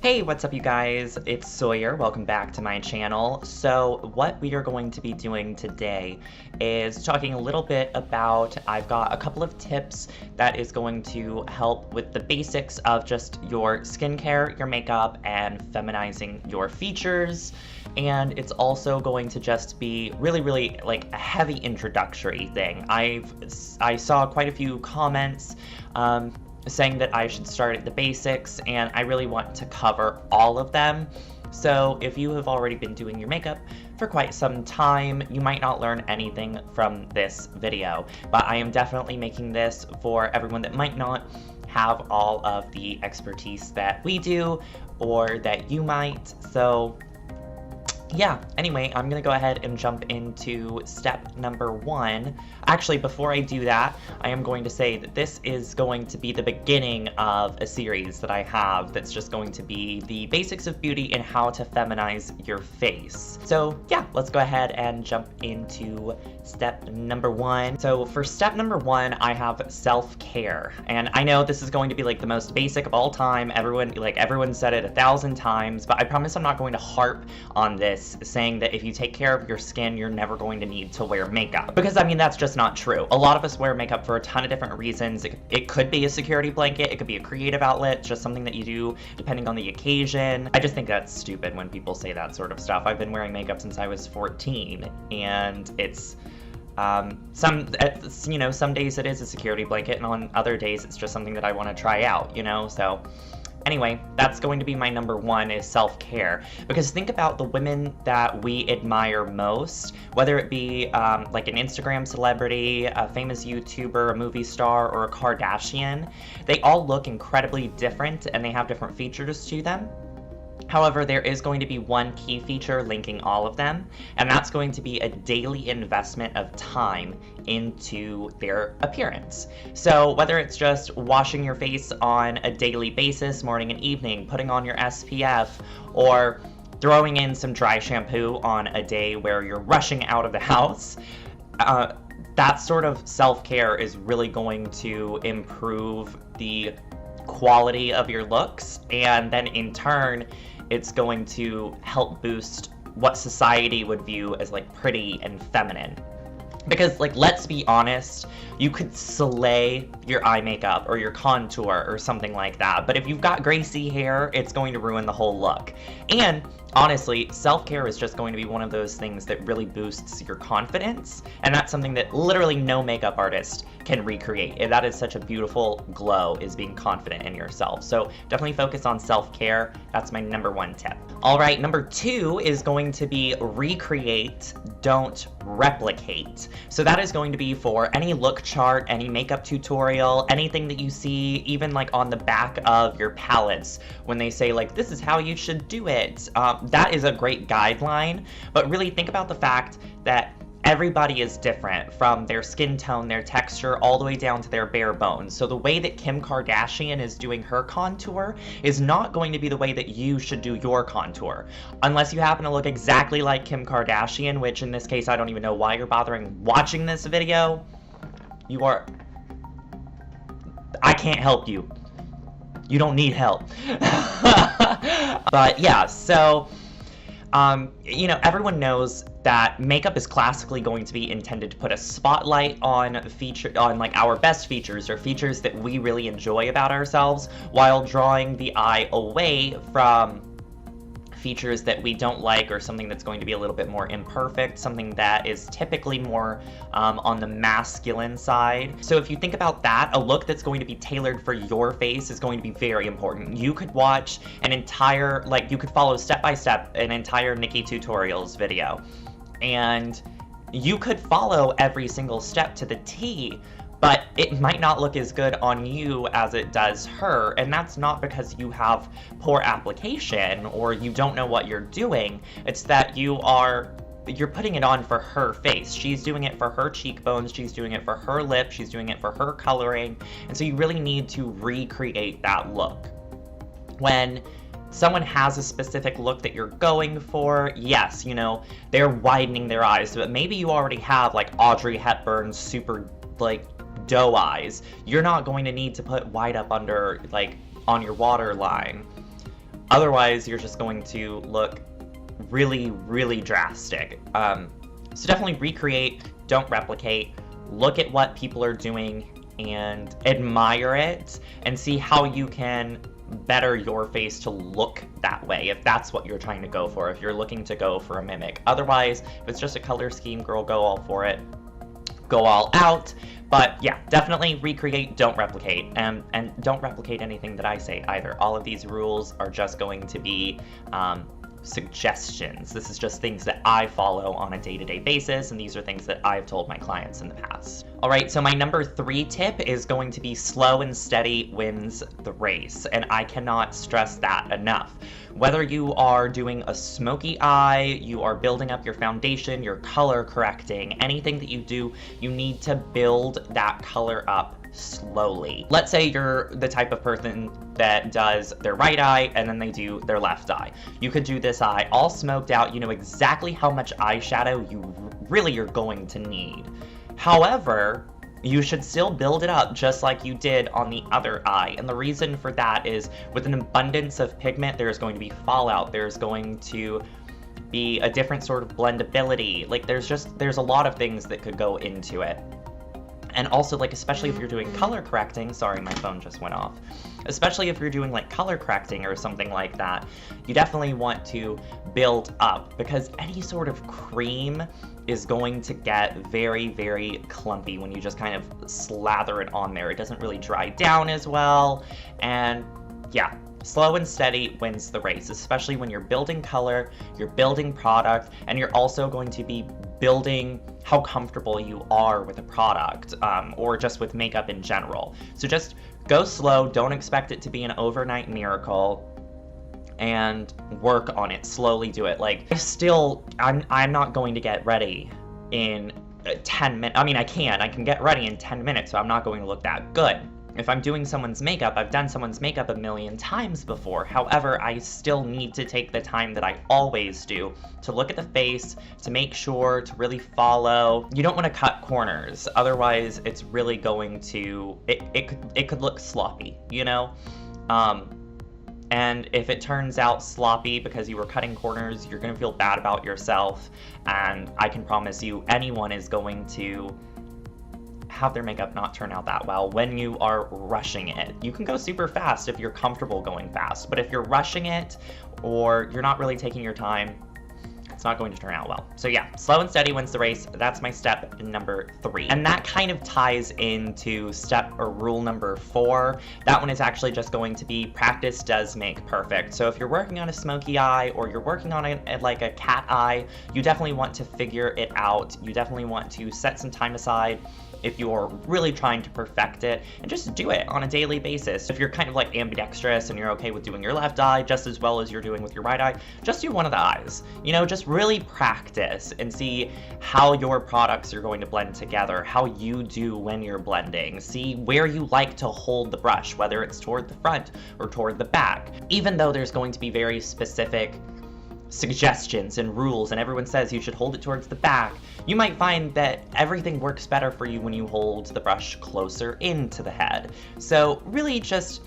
Hey, what's up you guys? It's Sawyer. Welcome back to my channel. So what we are going to be doing today is talking a little bit about, I've got a couple of tips that is going to help with the basics of just your skincare, your makeup, and feminizing your features. And it's also going to just be really like a heavy introductory thing. I saw quite a few comments saying that I should start at the basics, and I really want to cover all of them. So if you have already been doing your makeup for quite some time, you might not learn anything from this video, but I am definitely making this for everyone that might not have all of the expertise that we do or that you might. So yeah, anyway, I'm gonna go ahead and jump into step number one. Actually, before I do that, I am going to say that this is going to be the beginning of a series that I have that's just going to be the basics of beauty and how to feminize your face. So yeah, let's go ahead and jump into step number one. So for step number one, I have self-care. And I know this is going to be like the most basic of all time. Everyone said it 1,000 times, but I promise I'm not going to harp on this, saying that if you take care of your skin, you're never going to need to wear makeup. Because I mean, that's just not true. A lot of us wear makeup for a ton of different reasons. It could be a security blanket, it could be a creative outlet, just something that you do depending on the occasion. I just think that's stupid when people say that sort of stuff. I've been wearing makeup since I was 14, and it's some days it is a security blanket, and on other days it's just something that I want to try out, so anyway, that's going to be my number one, is self-care. Because think about the women that we admire most, whether it be like an Instagram celebrity, a famous YouTuber, a movie star, or a Kardashian. They all look incredibly different and they have different features to them. However, there is going to be one key feature linking all of them, and that's going to be a daily investment of time into their appearance. So whether it's just washing your face on a daily basis, morning and evening, putting on your SPF, or throwing in some dry shampoo on a day where you're rushing out of the house, that sort of self-care is really going to improve the quality of your looks, and then in turn it's going to help boost what society would view as like pretty and feminine. Because like, let's be honest, you could slay your eye makeup or your contour or something like that, but if you've got greasy hair, it's going to ruin the whole look. And honestly, self-care is just going to be one of those things that really boosts your confidence, and that's something that literally no makeup artist can recreate. And that is such a beautiful glow, is being confident in yourself. So definitely focus on self-care. That's my number one tip. All right, number two is going to be recreate, don't replicate. So that is going to be for any look chart, any makeup tutorial, anything that you see, even like on the back of your palettes when they say like, this is how you should do it. That is a great guideline, but really think about the fact that everybody is different, from their skin tone, their texture, all the way down to their bare bones. So the way that Kim Kardashian is doing her contour is not going to be the way that you should do your contour. Unless you happen to look exactly like Kim Kardashian, which in this case, I don't even know why you're bothering watching this video. I can't help you. You don't need help. But yeah, so everyone knows that makeup is classically going to be intended to put a spotlight on like our best features, or features that we really enjoy about ourselves, while drawing the eye away from features that we don't like, or something that's going to be a little bit more imperfect, something that is typically more on the masculine side. So if you think about that, a look that's going to be tailored for your face is going to be very important. You could watch an entire, you could follow step by step an entire Nikki Tutorials video, and you could follow every single step to the T, but it might not look as good on you as it does her, and that's not because you have poor application or you don't know what you're doing. It's that you're putting it on for her face. She's doing it for her cheekbones, she's doing it for her lips, she's doing it for her coloring, and so you really need to recreate that look. When someone has a specific look that you're going for, yes, they're widening their eyes, but maybe you already have like Audrey Hepburn's super doe eyes. You're not going to need to put white up under on your waterline. Otherwise, you're just going to look really, really drastic. So definitely recreate, don't replicate. Look at what people are doing and admire it and see how you can better your face to look that way, if that's what you're trying to go for, if you're looking to go for a mimic. Otherwise, if it's just a color scheme, girl, go all for it. Go all out. But yeah, definitely recreate, don't replicate. And don't replicate anything that I say either. All of these rules are just going to be suggestions. This is just things that I follow on a day-to-day basis, and these are things that I've told my clients in the past. All right, so my number 3 tip is going to be slow and steady wins the race, and I cannot stress that enough. Whether you are doing a smoky eye, you are building up your foundation, you're color correcting, anything that you do, you need to build that color up slowly. Let's say you're the type of person that does their right eye and then they do their left eye. You could do this eye all smoked out. You know exactly how much eyeshadow you really are going to need. However, you should still build it up just like you did on the other eye. And the reason for that is with an abundance of pigment, there's going to be fallout. There's going to be a different sort of blendability. Like there's a lot of things that could go into it. And also, like, especially if you're doing color correcting, sorry, my phone just went off. Especially if you're doing, like, color correcting or something like that, you definitely want to build up, because any sort of cream is going to get very, very clumpy when you just kind of slather it on there. It doesn't really dry down as well, and yeah. Slow and steady wins the race, especially when you're building color, you're building product, and you're also going to be building how comfortable you are with a product, or just with makeup in general. So just go slow, don't expect it to be an overnight miracle, and work on it, slowly do it. Like, I'm not going to get ready in 10 minutes. I mean, I can get ready in 10 minutes, so I'm not going to look that good. If I'm doing someone's makeup, I've done someone's makeup a million times before. However, I still need to take the time that I always do to look at the face, to make sure, to really follow. You don't want to cut corners, otherwise it's really going to, it could look sloppy, you know? And if it turns out sloppy because you were cutting corners, you're going to feel bad about yourself, and I can promise you anyone is going to have their makeup not turn out that well when you are rushing it. You can go super fast if you're comfortable going fast, but if you're rushing it or you're not really taking your time, it's not going to turn out well. So yeah, slow and steady wins the race. That's my step number 3. And that kind of ties into step or rule number 4. That one is actually just going to be practice does make perfect. So if you're working on a smoky eye or you're working on like a cat eye, you definitely want to figure it out. You definitely want to set some time aside if you're really trying to perfect it, and just do it on a daily basis. If you're kind of like ambidextrous and you're okay with doing your left eye just as well as you're doing with your right eye, just do one of the eyes. You know, just really practice and see how your products are going to blend together, how you do when you're blending. See where you like to hold the brush, whether it's toward the front or toward the back. Even though there's going to be very specific suggestions and rules and everyone says you should hold it towards the back, you might find that everything works better for you when you hold the brush closer into the head. So really just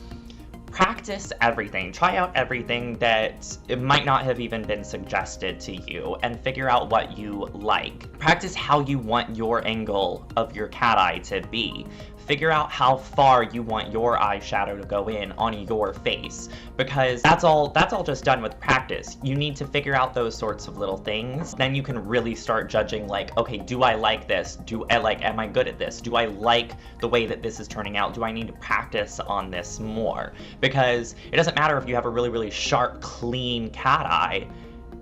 practice everything. Try out everything that it might not have even been suggested to you and figure out what you like. Practice how you want your angle of your cat eye to be. Figure out how far you want your eyeshadow to go in on your face, because that's all just done with practice. You need to figure out those sorts of little things. Then you can really start judging, like, okay, do I like this? Am I good at this? Do I like the way that this is turning out? Do I need to practice on this more? Because it doesn't matter if you have a really, really sharp, clean cat eye.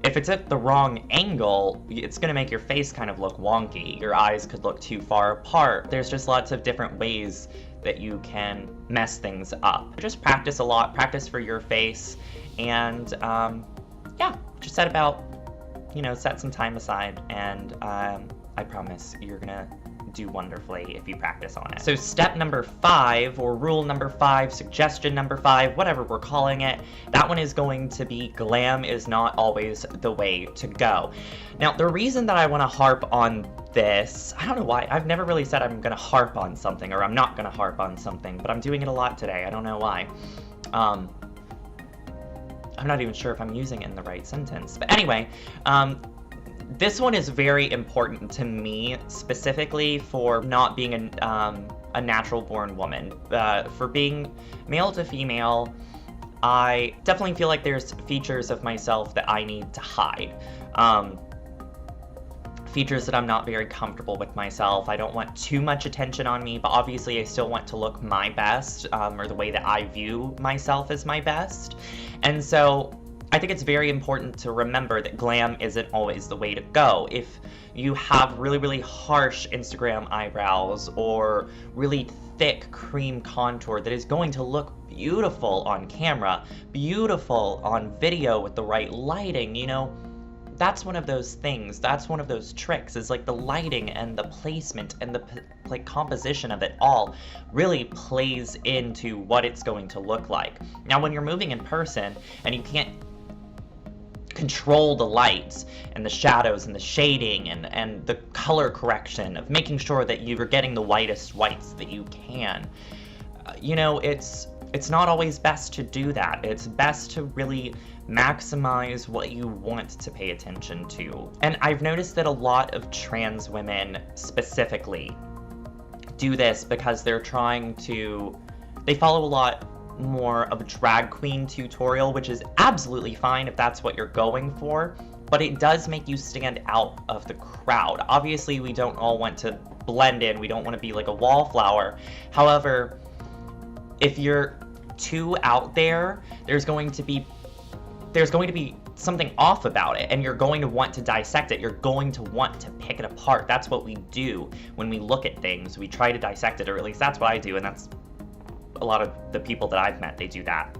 If it's at the wrong angle, it's going to make your face kind of look wonky. Your eyes could look too far apart. There's just lots of different ways that you can mess things up. Just practice a lot, practice for your face, and yeah, just set some time aside, and I promise you're going to do wonderfully if you practice on it. So step number 5, or rule number 5, suggestion number 5, whatever we're calling it, that one is going to be glam is not always the way to go. Now, the reason that I want to harp on this, I don't know why, I've never really said I'm going to harp on something, or I'm not going to harp on something, but I'm doing it a lot today. I don't know why. I'm not even sure if I'm using it in the right sentence. But anyway, this one is very important to me, specifically for not being a natural-born woman. For being male to female, I definitely feel like there's features of myself that I need to hide. Features that I'm not very comfortable with myself. I don't want too much attention on me, but obviously I still want to look my best, or the way that I view myself as my best. And so I think it's very important to remember that glam isn't always the way to go. If you have really, really harsh Instagram eyebrows or really thick cream contour that is going to look beautiful on camera, beautiful on video with the right lighting, you know, that's one of those things, that's one of those tricks, is like the lighting and the placement and the like composition of it all really plays into what it's going to look like. Now when you're moving in person and you can't control the lights and the shadows and the shading and the color correction of making sure that you're getting the whitest whites that you can, you know, it's not always best to do that. It's best to really maximize what you want to pay attention to. And I've noticed that a lot of trans women specifically do this because they follow a lot more of a drag queen tutorial, which is absolutely fine if that's what you're going for, but it does make you stand out of the crowd. Obviously, we don't all want to blend in. We don't want to be like a wallflower. However, if you're too out there, there's going to be something off about it, and you're going to want to dissect it. You're going to want to pick it apart. That's what we do when we look at things. We try to dissect it, or at least that's what I do, and that's a lot of the people that I've met, they do that.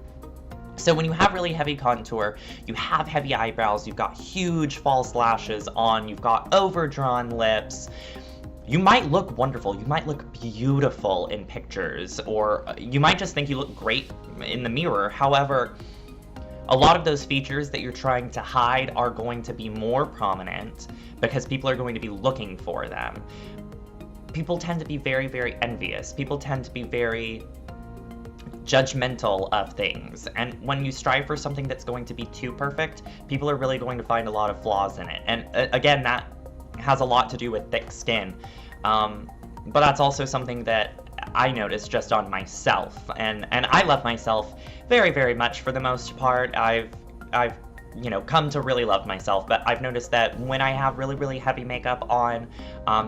So when you have really heavy contour, you have heavy eyebrows, you've got huge false lashes on, you've got overdrawn lips, you might look wonderful, you might look beautiful in pictures, or you might just think you look great in the mirror. However, a lot of those features that you're trying to hide are going to be more prominent because people are going to be looking for them. People tend to be very, very envious. People tend to be very judgmental of things. And when you strive for something that's going to be too perfect, people are really going to find a lot of flaws in it. And again, that has a lot to do with thick skin. But that's also something that I noticed just on myself, and I love myself very, very much for the most part. I've you know, come to really love myself, but I've noticed that when I have really, really heavy makeup on,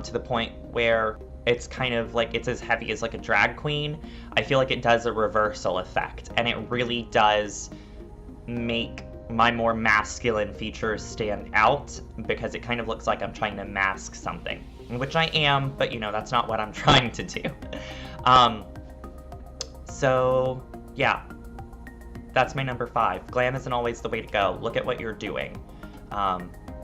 to the point where it's kind of like it's as heavy as like a drag queen, I feel like it does a reversal effect, and it really does make my more masculine features stand out, because it kind of looks like I'm trying to mask something, which I am, but you know, that's not what I'm trying to do. So yeah, that's my number 5. Glam isn't always the way to go. Look at what you're doing,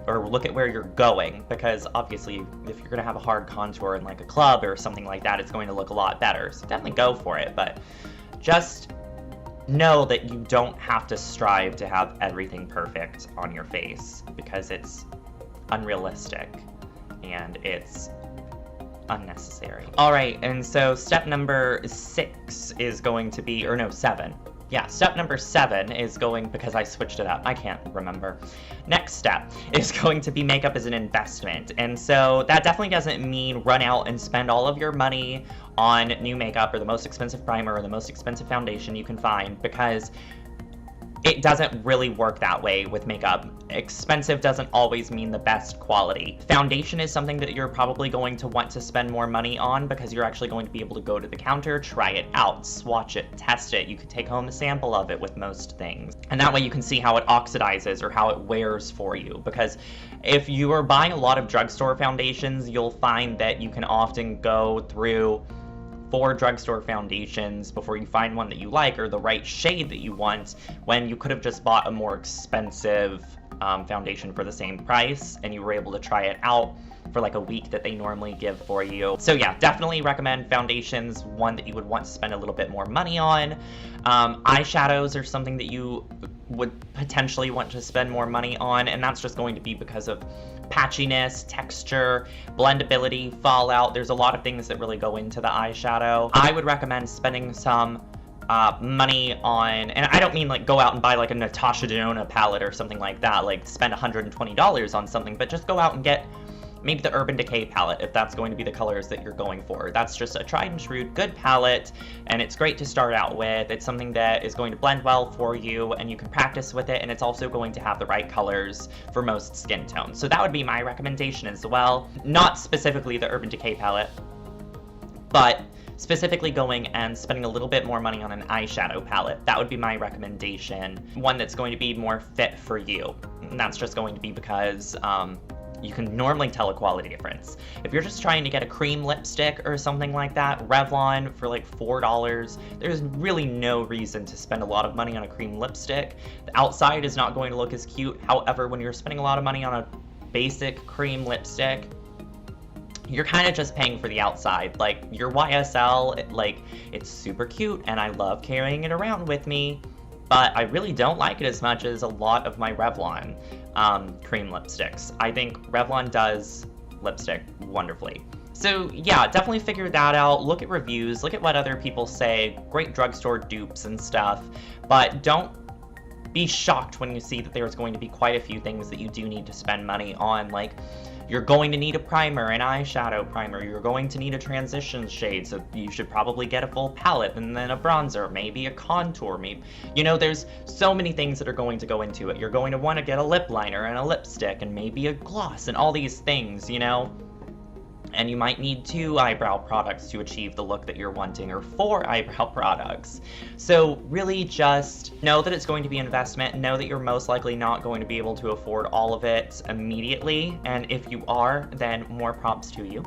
or look at where you're going, because obviously if you're gonna have a hard contour in like a club or something like that, it's going to look a lot better. So definitely go for it, but just know that you don't have to strive to have everything perfect on your face, because it's unrealistic and it's unnecessary. All right, and so step number 6 is going to be, or no, 7. Yeah, step number 7 is going, because I switched it up, I can't remember. Next step is going to be makeup as an investment. And so that definitely doesn't mean run out and spend all of your money on new makeup or the most expensive primer or the most expensive foundation you can find, because it doesn't really work that way with makeup. Expensive doesn't always mean the best quality. Foundation is something that you're probably going to want to spend more money on, because you're actually going to be able to go to the counter, try it out, swatch it, test it. You could take home a sample of it with most things. And that way you can see how it oxidizes or how it wears for you. Because if you are buying a lot of drugstore foundations, you'll find that you can often go through 4 drugstore foundations before you find one that you like or the right shade that you want, when you could have just bought a more expensive foundation for the same price, and you were able to try it out for like a week that they normally give for you. So yeah, definitely recommend foundations, one that you would want to spend a little bit more money on. Eyeshadows are something that you would potentially want to spend more money on, and that's just going to be because of patchiness, texture, blendability, fallout. There's a lot of things that really go into the eyeshadow. I would recommend spending some money on, and I don't mean like go out and buy like a Natasha Denona palette or something like that, like spend $120 on something, but just go out and get maybe the Urban Decay palette if that's going to be the colors that you're going for. That's just a tried and true good palette, and it's great to start out with. It's something that is going to blend well for you, and you can practice with it, and it's also going to have the right colors for most skin tones. So that would be my recommendation as well. Not specifically the Urban Decay palette, but specifically going and spending a little bit more money on an eyeshadow palette. That would be my recommendation. One that's going to be more fit for you. And that's just going to be because you can normally tell a quality difference. If you're just trying to get a cream lipstick or something like that, Revlon for like $4, there's really no reason to spend a lot of money on a cream lipstick. The outside is not going to look as cute. However, when you're spending a lot of money on a basic cream lipstick, you're kind of just paying for the outside. Like your YSL, it's super cute and I love carrying it around with me, but I really don't like it as much as a lot of my Revlon cream lipsticks. I think Revlon does lipstick wonderfully. So yeah, definitely figure that out. Look at reviews, look at what other people say, great drugstore dupes and stuff, but don't be shocked when you see that there's going to be quite a few things that you do need to spend money on. Like, you're going to need a primer, an eyeshadow primer, you're going to need a transition shade, so you should probably get a full palette, and then a bronzer, maybe a contour, maybe, you know, there's so many things that are going to go into it. You're going to want to get a lip liner and a lipstick and maybe a gloss and all these things, you know? And you might need 2 eyebrow products to achieve the look that you're wanting, or 4 eyebrow products. So really just know that it's going to be an investment, know that you're most likely not going to be able to afford all of it immediately, and if you are, then more props to you.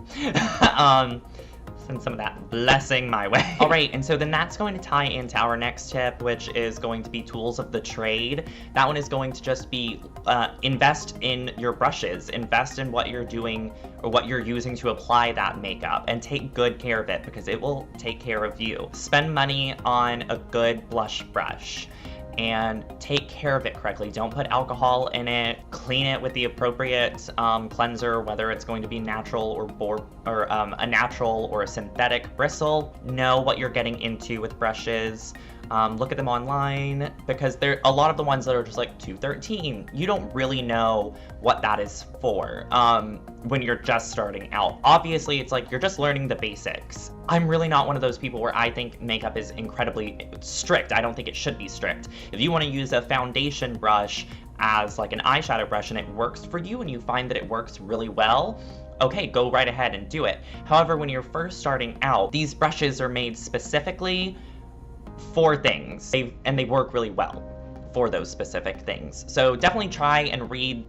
Send some of that blessing my way. All right, and so then that's going to tie into our next tip, which is going to be tools of the trade. That one is going to just be invest in your brushes, invest in what you're doing or what you're using to apply that makeup, and take good care of it because it will take care of you. Spend money on a good blush brush and take care of it correctly. Don't put alcohol in it. Clean it with the appropriate cleanser, whether it's going to be natural or a natural or a synthetic bristle. Know what you're getting into with brushes. Look at them online, because a lot of the ones that are just like 213, you don't really know what that is for when you're just starting out. Obviously, it's like you're just learning the basics. I'm really not one of those people where I think makeup is incredibly strict. I don't think it should be strict. If you want to use a foundation brush as like an eyeshadow brush and it works for you and you find that it works really well, okay, go right ahead and do it. However, when you're first starting out, these brushes are made specifically for things, and they work really well for those specific things. So definitely try and read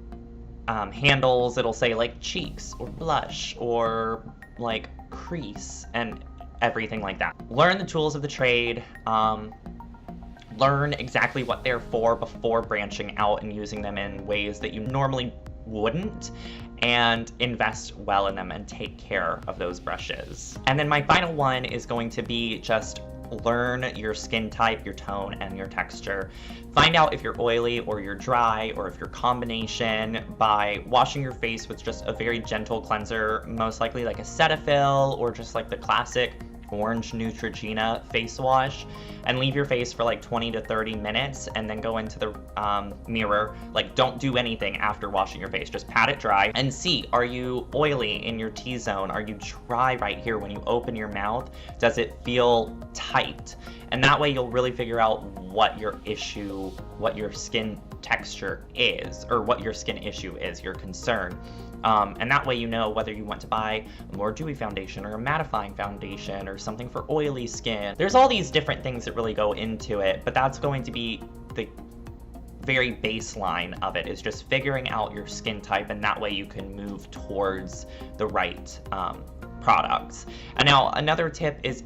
handles. It'll say like cheeks or blush or like crease and everything like that. Learn the tools of the trade. Learn exactly what they're for before branching out and using them in ways that you normally wouldn't, and invest well in them and take care of those brushes. And then my final one is going to be just learn your skin type, your tone, and your texture. Find out if you're oily or you're dry, or if you're combination, by washing your face with just a very gentle cleanser, most likely like a Cetaphil or just like the classic orange Neutrogena face wash, and leave your face for like 20 to 30 minutes and then go into the mirror. Like, don't do anything after washing your face, just pat it dry and see, are you oily in your T-zone? Are you dry right here when you open your mouth? Does it feel tight? And that way you'll really figure out what your issue, what your skin texture is, or what your skin issue is, your concern. And that way you know whether you want to buy a more dewy foundation or a mattifying foundation or something for oily skin. There's all these different things that really go into it, but that's going to be the very baseline of it, is just figuring out your skin type, and that way you can move towards the right products. And now another tip is,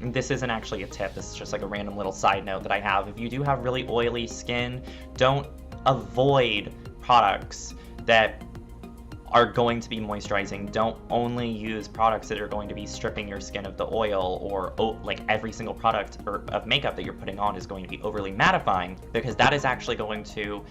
this isn't actually a tip, this is just like a random little side note that I have. If you do have really oily skin, don't avoid products that are going to be moisturizing. Don't only use products that are going to be stripping your skin of the oil, or like every single product of makeup that you're putting on is going to be overly mattifying, because that is actually going to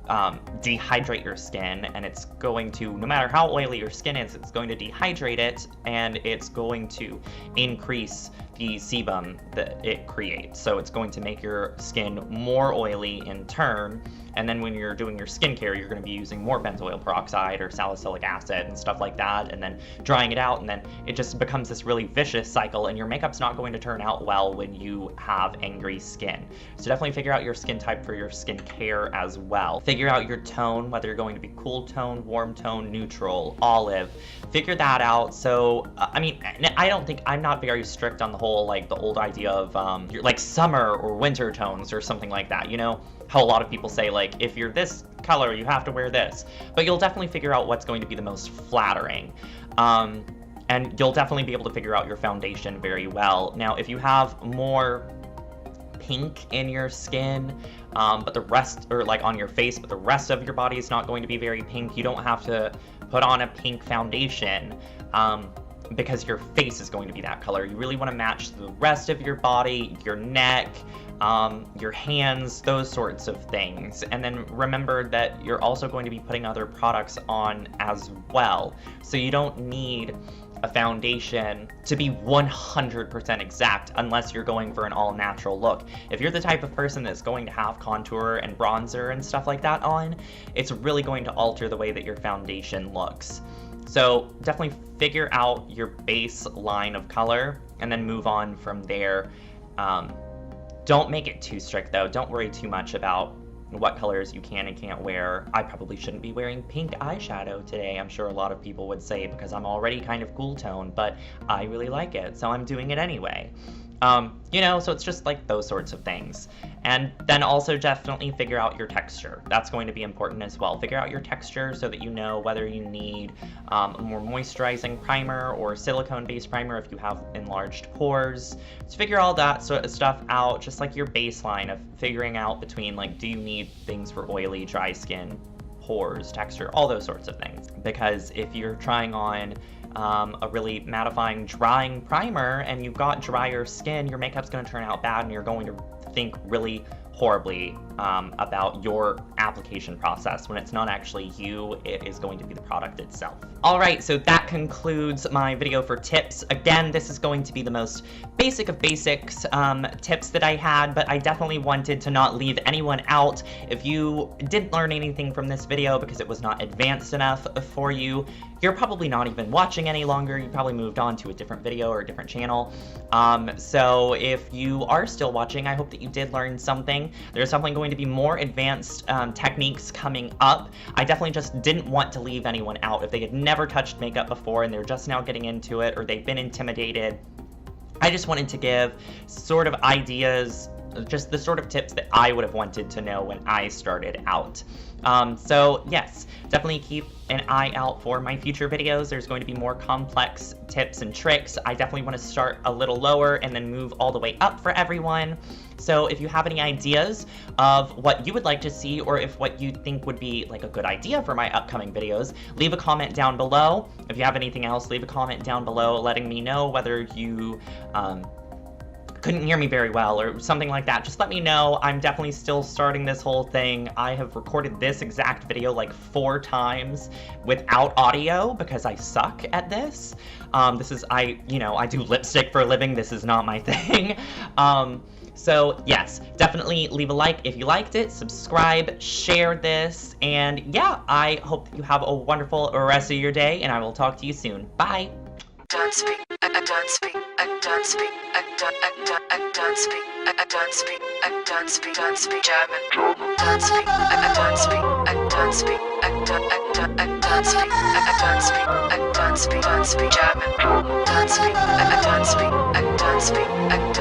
dehydrate your skin, and it's going to, no matter how oily your skin is, it's going to dehydrate it, and it's going to increase the sebum that it creates. So it's going to make your skin more oily in turn, and then when you're doing your skincare, you're going to be using more benzoyl peroxide or salicylic acid and stuff like that, and then drying it out, and then it just becomes this really vicious cycle, and your makeup's not going to turn out well when you have angry skin. So definitely figure out your skin type for your skincare as well. Figure out your tone, whether you're going to be cool tone, warm tone, neutral, olive. Figure that out. So, I mean, I'm not very strict on the whole, like, the old idea of, like, summer or winter tones or something like that, you know? How a lot of people say, like, if you're this color, you have to wear this. But you'll definitely figure out what's going to be the most flattering. And you'll definitely be able to figure out your foundation very well. Now, if you have more pink in your skin, but the rest, or like on your face, but the rest of your body is not going to be very pink, you don't have to put on a pink foundation, because your face is going to be that color. You really want to match the rest of your body, your neck, your hands, those sorts of things. And then remember that you're also going to be putting other products on as well. So you don't need a foundation to be 100% exact unless you're going for an all-natural look. If you're the type of person that's going to have contour and bronzer and stuff like that on, it's really going to alter the way that your foundation looks. So definitely figure out your base line of color and then move on from there. Don't make it too strict though. Don't worry too much about what colors you can and can't wear. I probably shouldn't be wearing pink eyeshadow today. I'm sure a lot of people would say, because I'm already kind of cool tone, but I really like it, so I'm doing it anyway. You know, so it's just like those sorts of things. And then also definitely figure out your texture. That's going to be important as well. Figure out your texture so that you know whether you need a more moisturizing primer or silicone-based primer if you have enlarged pores. So figure all that sort of stuff out, just like your baseline of figuring out between, like, do you need things for oily, dry skin, pores, texture, all those sorts of things. Because if you're trying on a really mattifying, drying primer and you've got drier skin, your makeup's going to turn out bad and you're going to think really horribly about your application process. When it's not actually you, it is going to be the product itself. Alright, so that concludes my video for tips. Again, this is going to be the most basic of basics tips that I had, but I definitely wanted to not leave anyone out. If you didn't learn anything from this video because it was not advanced enough for you, you're probably not even watching any longer. You probably moved on to a different video or a different channel. So if you are still watching, I hope that you did learn something. There's definitely going to be more advanced techniques coming up. I definitely just didn't want to leave anyone out. If they had never touched makeup before and they're just now getting into it, or they've been intimidated, I just wanted to give sort of ideas, just the sort of tips that I would have wanted to know when I started out. So yes, definitely keep an eye out for my future videos. There's going to be more complex tips and tricks. I definitely want to start a little lower and then move all the way up for everyone. So if you have any ideas of what you would like to see, or if what you think would be like a good idea for my upcoming videos, leave a comment down below. If you have anything else, leave a comment down below letting me know whether you couldn't hear me very well or something like that. Just let me know. I'm definitely still starting this whole thing. I have recorded this exact video like 4 times without audio because I suck at this. I do lipstick for a living. This is not my thing. So yes, definitely leave a like if you liked it, subscribe, share this, and yeah, I hope that you have a wonderful rest of your day, and I will talk to you soon. Bye! Don't speak, don't speak, don't speak, don't speak, don't speak, don't speak, don't speak German. Don't speak, don't speak, don't speak, don't speak, don't speak, don't speak German. Don't speak, don't speak, don't speak.